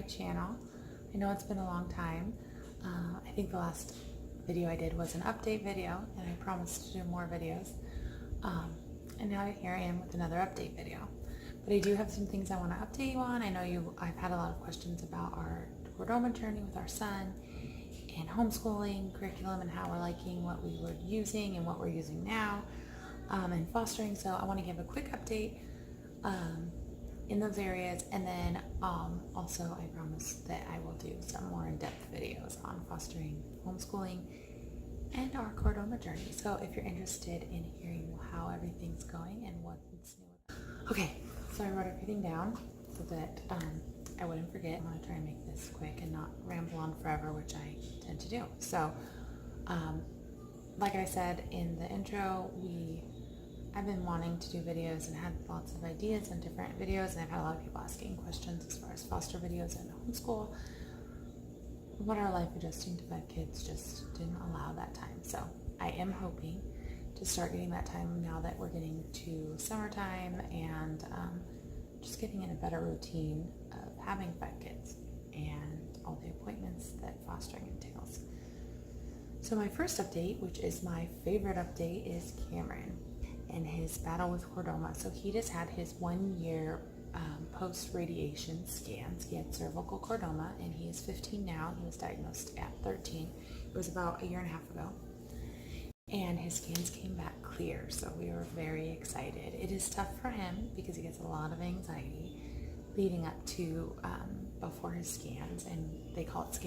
channel. I know it's been a long time. I think the last video I did was an update video, and I promised to do more videos. And now here I am with another update video. But I do have some things I want to update you on. I know I've had a lot of questions about our Chordoma journey with our son and homeschooling curriculum and how we're liking what we were using and what we're using now, and fostering. So I want to give a quick update in those areas, and then also I promise that I will do some more in-depth videos on fostering, homeschooling, and our Chordoma journey. So if you're interested in hearing how everything's going and what's new. Okay, so I wrote everything down so that I wouldn't forget. I'm going to try and make this quick and not ramble on forever, which I tend to do. So like I said in the intro, I've been wanting to do videos and had lots of ideas and different videos, and I've had a lot of people asking questions as far as foster videos and homeschool. What our life adjusting to 5 kids just didn't allow that time. So I am hoping to start getting that time now that we're getting to summertime and just getting in a better routine of having 5 kids and all the appointments that fostering entails. So my first update, which is my favorite update, is Cameron and his battle with Chordoma. So he just had his 1-year post-radiation scans. He had cervical chordoma, and he is 15 now. He was diagnosed at 13. It was about a year and a half ago. And his scans came back clear, so we were very excited. It is tough for him because he gets a lot of anxiety leading up to before his scans, and they call it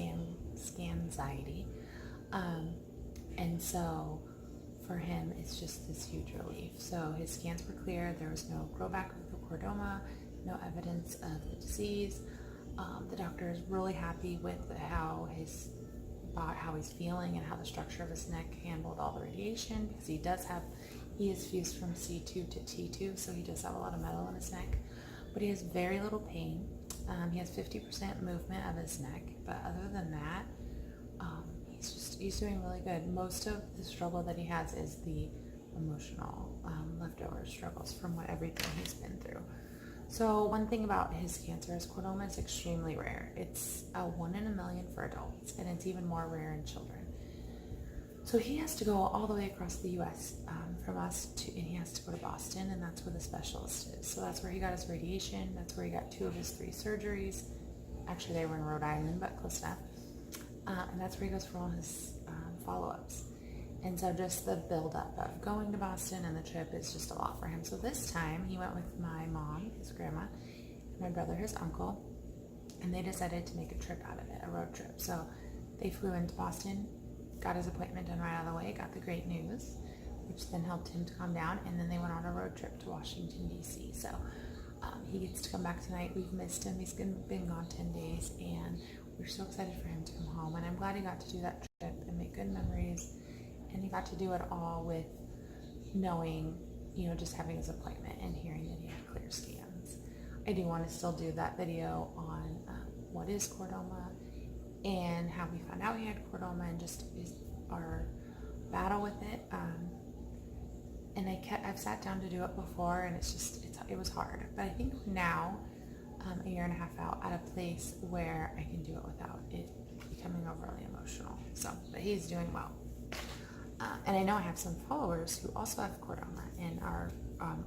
scanxiety. And so for him, it's just this huge relief. So his scans were clear. There was no growback of the chordoma, no evidence of the disease. The doctor is really happy with how he's feeling and how the structure of his neck handled all the radiation, because he is fused from C2 to T2, so he does have a lot of metal in his neck, but he has very little pain. He has 50% movement of his neck, but other than that, he's doing really good. Most of the struggle that he has is the emotional leftover struggles from everything he's been through. So one thing about his cancer is chordoma is extremely rare. It's 1 in a million for adults, and it's even more rare in children. So he has to go all the way across the U.S. From us, and he has to go to Boston, and that's where the specialist is. So that's where he got his radiation. That's where he got 2 of his 3 surgeries. Actually, they were in Rhode Island, but close enough. And that's where he goes for all his follow-ups. And so just the build-up of going to Boston and the trip is just a lot for him. So this time he went with my mom, his grandma, and my brother, his uncle, and they decided to make a trip out of it, a road trip. So they flew into Boston, got his appointment done right out of the way, got the great news, which then helped him to calm down, and then they went on a road trip to Washington, D.C. So he gets to come back tonight. We've missed him. He's been gone 10 days, and we're so excited for him to come home. And I'm glad he got to do that trip and make good memories. And he got to do it all with knowing, just having his appointment and hearing that he had clear scans. I do want to still do that video on what is chordoma and how we found out he had chordoma and just our battle with it. And I've sat down to do it before, and it was hard. But I think now, a year and a half out, at a place where I can do it without it becoming overly emotional. So, but he's doing well. And I know I have some followers who also have chordoma and are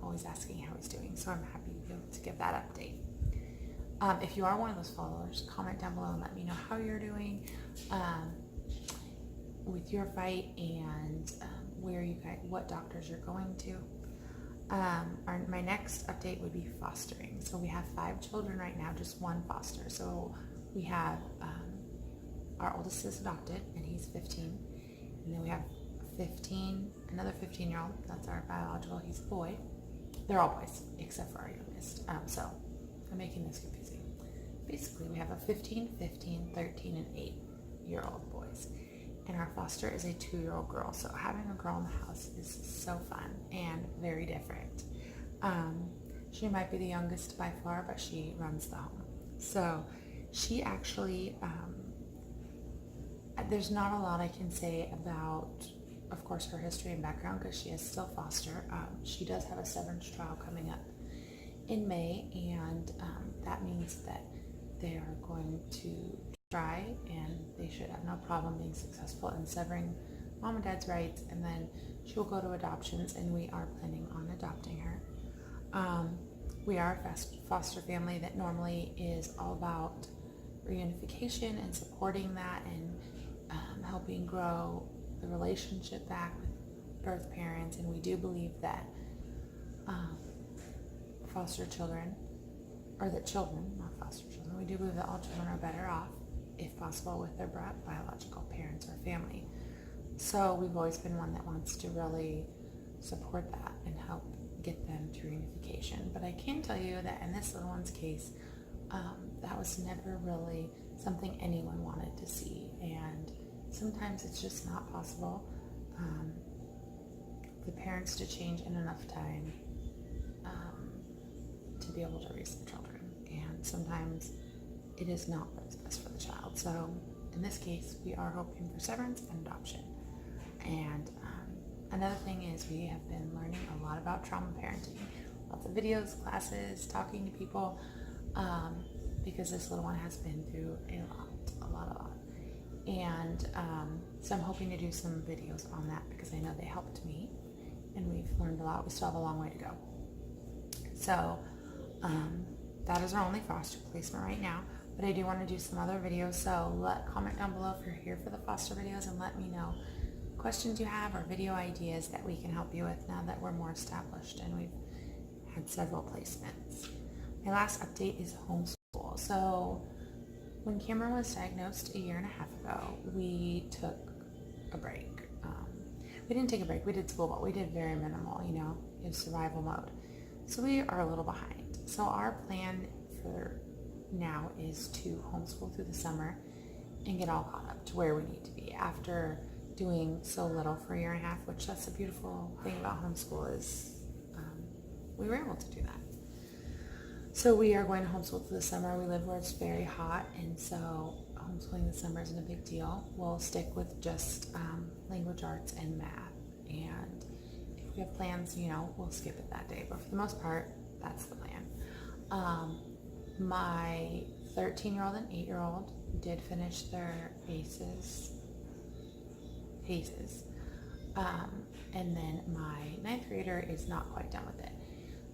always asking how he's doing. So I'm happy to be able to give that update. If you are one of those followers, comment down below and let me know how you're doing with your fight and what doctors you're going to. My next update would be fostering. So we have 5 children right now, just 1 foster. So we have our oldest is adopted, and he's 15, and then we have another 15-year-old. That's our biological. He's a boy. They're all boys except for our youngest. So I'm making this confusing. Basically, we have a 15, 13, and 8-year-old boys. And our foster is a 2-year-old girl. So having a girl in the house is so fun and very different. She might be the youngest by far, but she runs the home. So she actually, there's not a lot I can say about, of course, her history and background, because she is still foster. She does have a severance trial coming up in May, and that means that they are going to try, and they should have no problem being successful in severing mom and dad's rights, and then she'll go to adoptions, and we are planning on adopting her. We are a foster family that normally is all about reunification and supporting that, and helping grow the relationship back with birth parents, and we do believe that foster children, or that children, not foster children, we do believe that all children are better off, if possible, with their biological parents or family. So we've always been one that wants to really support that and help get them to reunification. But I can tell you that in this little one's case, that was never really something anyone wanted to see, and sometimes it's just not possible for the parents to change in enough time to be able to raise their children, and sometimes it is not what is best for the child. So in this case, we are hoping for severance and adoption. And another thing is, we have been learning a lot about trauma parenting, lots of videos, classes, talking to people, because this little one has been through a lot. And so I'm hoping to do some videos on that, because I know they helped me, and we've learned a lot. We still have a long way to go. So that is our only foster placement right now, but I do want to do some other videos. So comment down below if you're here for the foster videos, and let me know questions you have or video ideas that we can help you with now that we're more established and we've had several placements. My last update is homeschool. So when Cameron was diagnosed a year and a half ago, we took a break. We didn't take a break, we did school, but we did very minimal, in survival mode. So we are a little behind. So our plan for now is to homeschool through the summer and get all caught up to where we need to be after doing so little for a year and a half, which that's the beautiful thing about homeschool is we were able to do that. So we are going to homeschool through the summer. We live where it's very hot, and so homeschooling the summer isn't a big deal. We'll stick with just language arts and math, and if we have plans, we'll skip it that day, but for the most part, that's the plan. My 13-year-old and 8-year-old did finish their paces, and then my 9th grader is not quite done with it.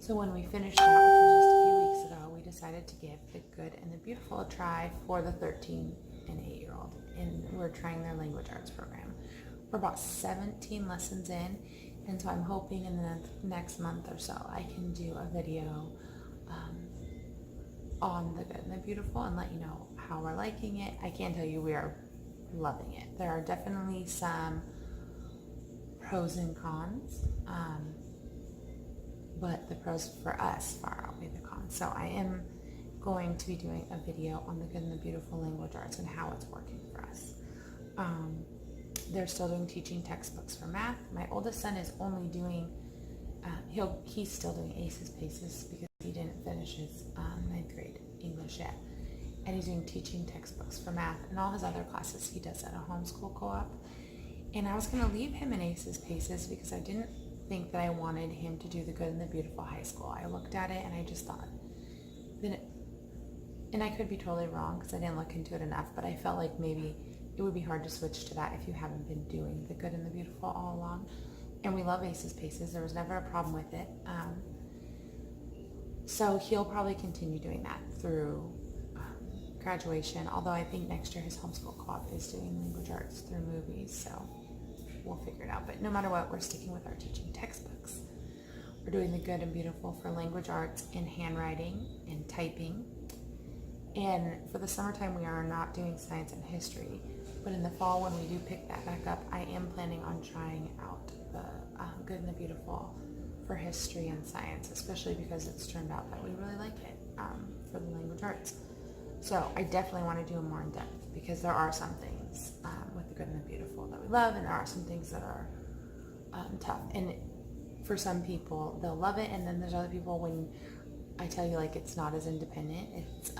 So when we finished that, which was just a few weeks ago, we decided to give the good and the beautiful a try for the 13 and 8-year-old, and we're trying their language arts program. We're about 17 lessons in, and so I'm hoping in the next month or so I can do a video on the good and the beautiful and let you know how we're liking it. I can tell you we are loving it. There are definitely some pros and cons, but the pros for us far outweigh the cons. So I am going to be doing a video on the good and the beautiful language arts and how it's working for us. They're still doing teaching textbooks for math. My oldest son is only doing, he's still doing ACEs, PACEs, because he didn't finish his 9th grade English yet. And he's doing teaching textbooks for math, and all his other classes he does at a homeschool co-op. And I was going to leave him in ACEs, PACEs, because I didn't think that I wanted him to do the good and the beautiful high school. I looked at it and I just thought, and I could be totally wrong because I didn't look into it enough, but I felt like maybe it would be hard to switch to that if you haven't been doing the good and the beautiful all along. And we love ACEs, PACEs. There was never a problem with it. So he'll probably continue doing that through graduation, although I think next year his homeschool co-op is doing language arts through movies, so we'll figure it out. But no matter what, we're sticking with our teaching textbooks. We're doing the good and beautiful for language arts and handwriting and typing. And for the summertime, we are not doing science and history, but in the fall, when we do pick that back up, I am planning on trying out the good and the beautiful for history and science, especially because it's turned out that we really like it for the language arts. So I definitely want to do them more in depth, because there are some things with the good and the beautiful that we love, and there are some things that are tough. And for some people, they'll love it, and then there's other people, when I tell you like it's not as independent, it's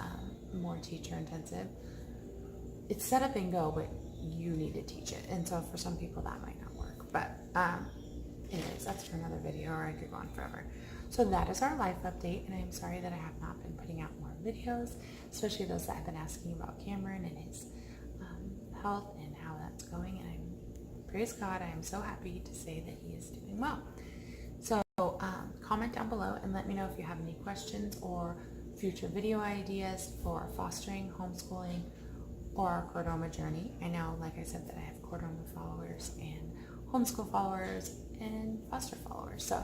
more teacher intensive. It's set up and go, but you need to teach it. And so for some people that might not work. But anyways, that's for another video, or I could go on forever. So that is our life update, and I'm sorry that I have not been putting out more videos, especially those that have been asking about Cameron and his health and how that's going. And praise God, I am so happy to say that he is doing well. So comment down below and let me know if you have any questions or future video ideas for fostering, homeschooling, or our Chordoma journey. I know, like I said, that I have Chordoma followers and homeschool followers and foster followers. So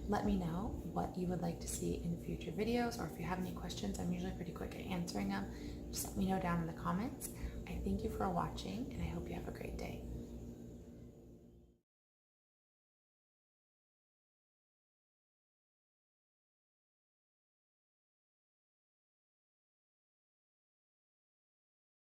let me know what you would like to see in future videos, or if you have any questions. I'm usually pretty quick at answering them. Just let me know down in the comments. I thank you for watching, and I hope you have a great day.